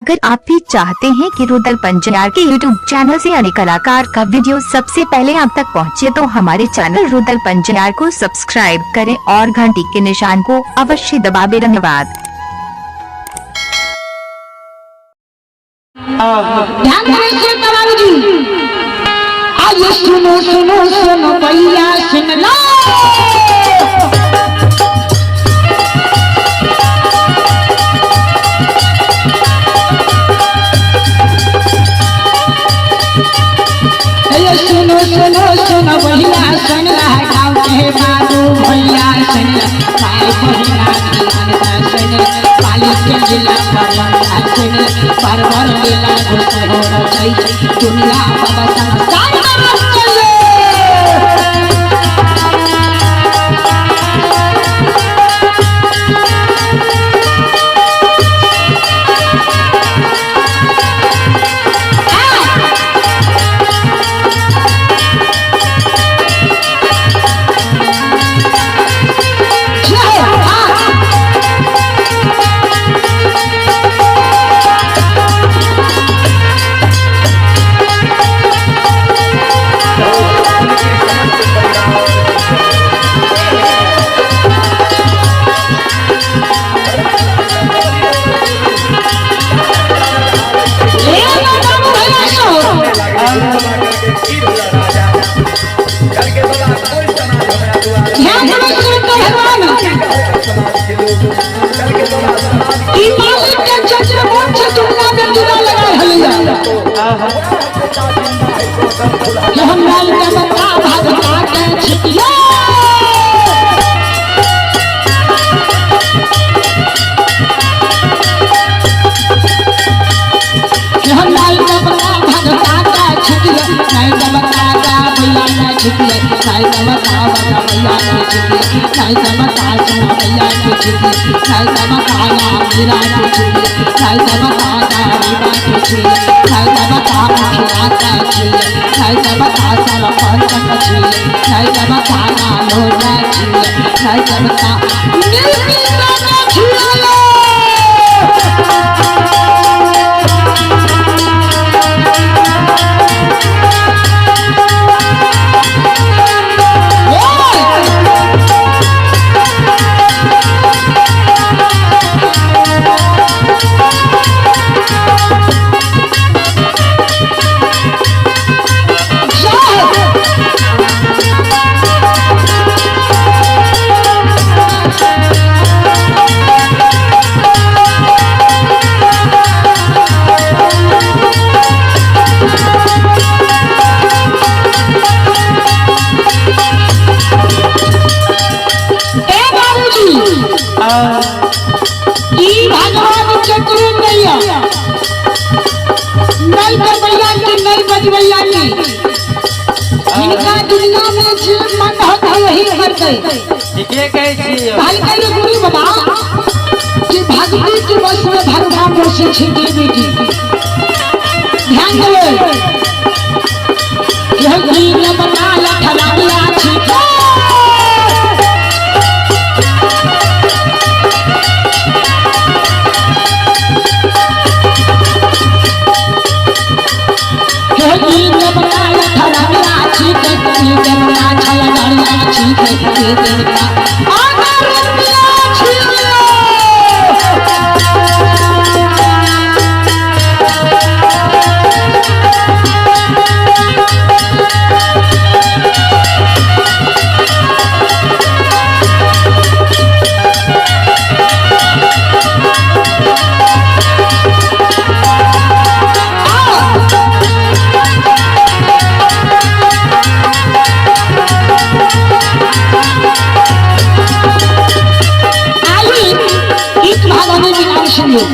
अगर आप भी चाहते हैं कि रुदल पंजयार के YouTube चैनल से अन्य कलाकार का वीडियो सबसे पहले आप तक पहुंचे, तो हमारे चैनल रुदल पंजयार को सब्सक्राइब करें और घंटी के निशान को अवश्य दबाएं। धन्यवाद। ध्यान जी, आज सुनो सुनो सुनो भैया सुन लो। सुनो सुनो सुनो भैया सुन रहा गाँव के बाबू भैया सुन भाई भैया सुन पाली के जिला परवंदा सुन परवर जिला घुस हो रही दुनिया बाबा संसार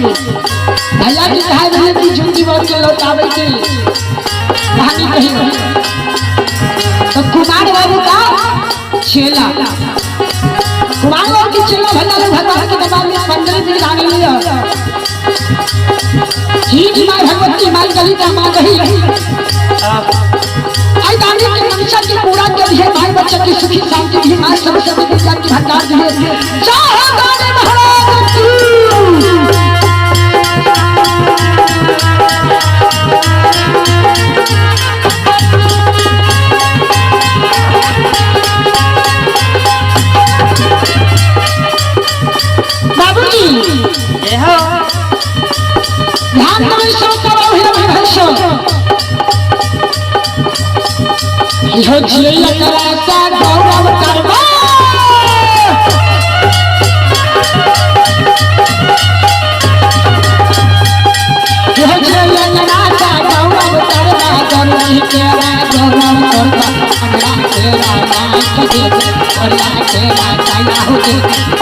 भैया की कहा रही कि झुंझी बोल के लौटावे के कहानी कही तो कुमार बाबू का चेला, कुमार बाबू की चेला भैया भगवान के दरबार में 15 दिन आने लिया ठीक मां भगवती मां गली का मां गई आई दानी के मंशा की पूरा कर है भाई बच्चे की सुखी शांति भी मां सब विद्या की भंडार दिए चाहे गाने महाराज की ध्यान में सो करो हे भैसो यो जिया करा सा गौरव करवा यो जिया करा सा गौरव करवा गौरव तेरा गौरव करवा हमरा तेरा नाम के और तेरा काया हो दे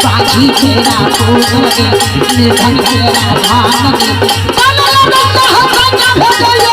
बाजी तेरा फूल दे निर्धन तेरा धान दे चलो लगा हम हो गए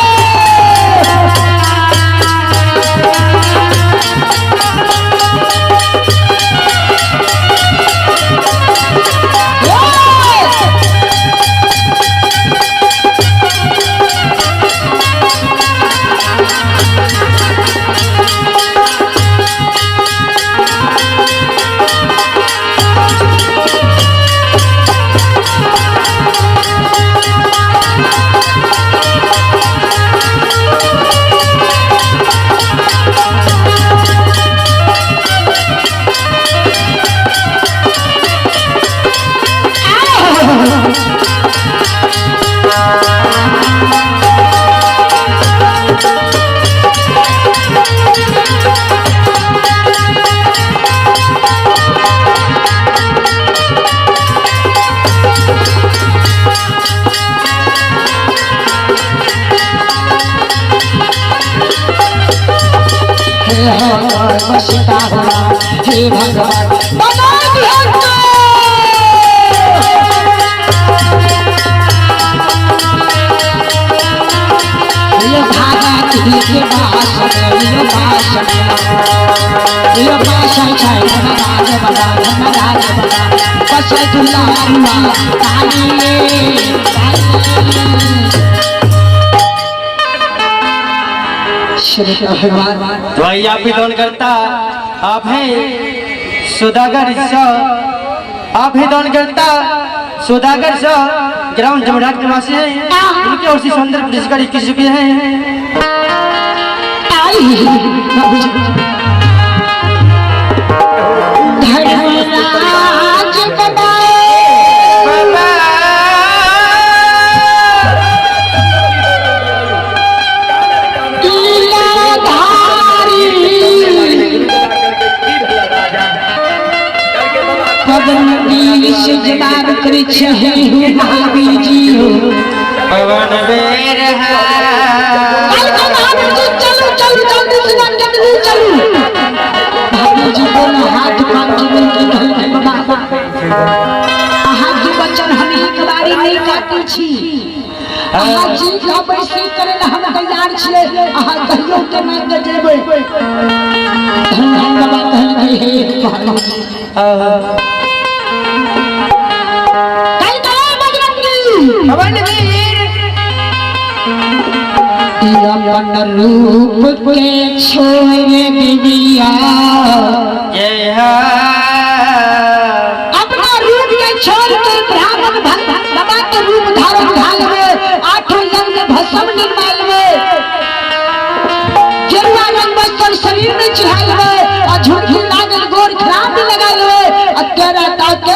बसता हुआ हे भगवान बना दिया ये धागा के पास ये पास छाई धनराज बड़ा बस दुल्ला तो आप भी दोन करता आप हैं सुधागर आप ही दोन करता सुधागर ग्राउंड जमराट निवासी है इनकी ओर से सुंदर पुरस्कार 21 रुपये हैं। जवाब कृष्ण है महावीर जी पवन बेर है महावीर जी चलो चलो जल्दी से चलो महावीर जी दोनों हाथ पांच मिल के कहले बाबा आहा जी बचन हम एक बारी नहीं काटी छी आहा जी का बैसी करे हम तैयार छिए आहा कहियो के मान के जेबै धन बाबा कहल हे महावीर अपन रूप के छोड़े दिया अपना रूप के छोड़ के ब्राह्मण बाबा के रूप धारण ढाल में 8 रंग में भस्म निर्माल में गेरुआ रंग वस्त्र शरीर में चढ़ाई में और झुमकी लागल गोर खराब भी लगाई हुए और तेरा ताके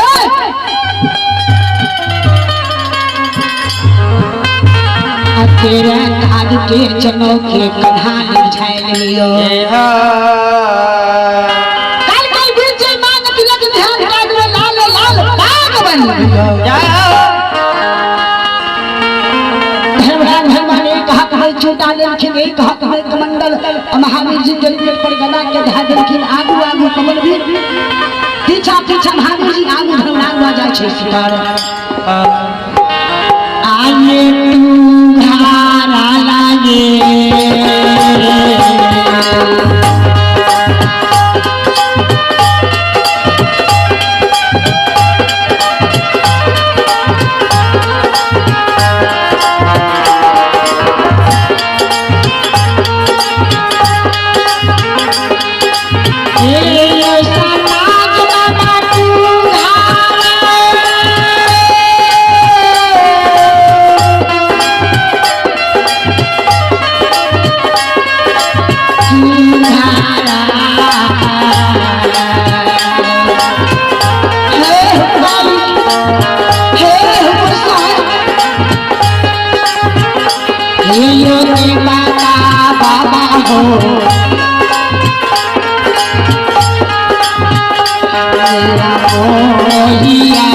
तेरा काग के चनो के कन्हान झाइल लियो काल काल बीच मांग तिलक ध्यान काग में लाल लाल बाग बन भगवान ने कहा कहा छोटा लेखिन एक कहा कहा कमंडल महावीर जी जल पर गदा के धा देलखिन आगू आगू कमल भी पीछा पीछा महावीर जी आगू धरनागवा जाय छै सितार आये तू घारा लागे ये रे बाबा बाबा हो मेरा मोहिया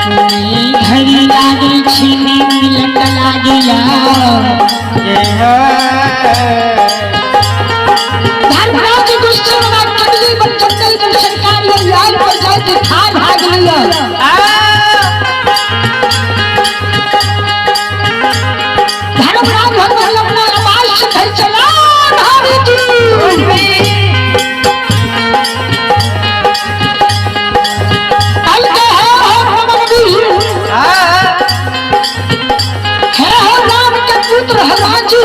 घड़ी लागी छीनी मिलत लागिया धर्मराज गुस्से में कटली बच्चन जब सरकार ये याद हो जाए कि खार भाग लिया धर्मराज भगवान अपना आवाज से घर चला भाभी जी पुत्र हराजी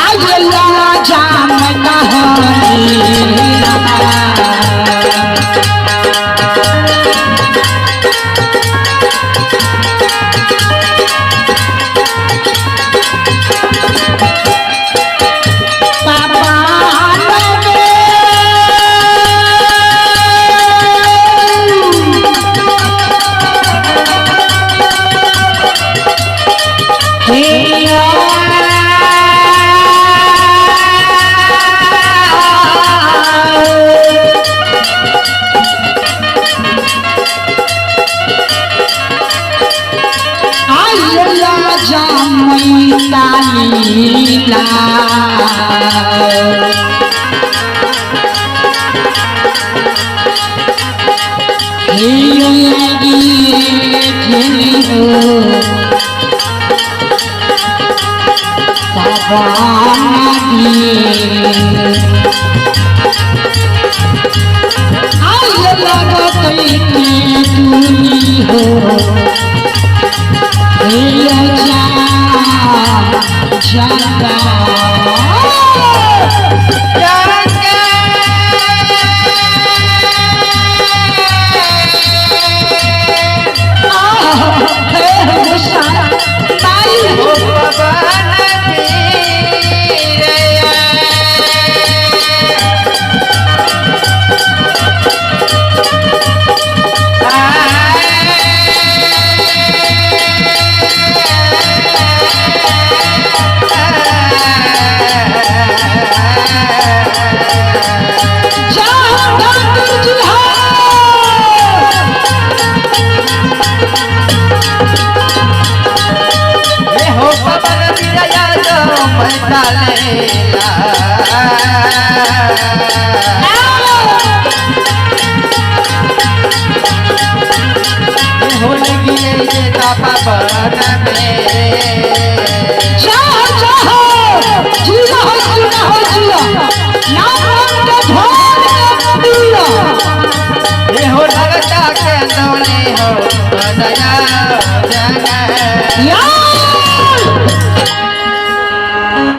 आज राजा लीला लगी हो लगता के दौड़े हो दया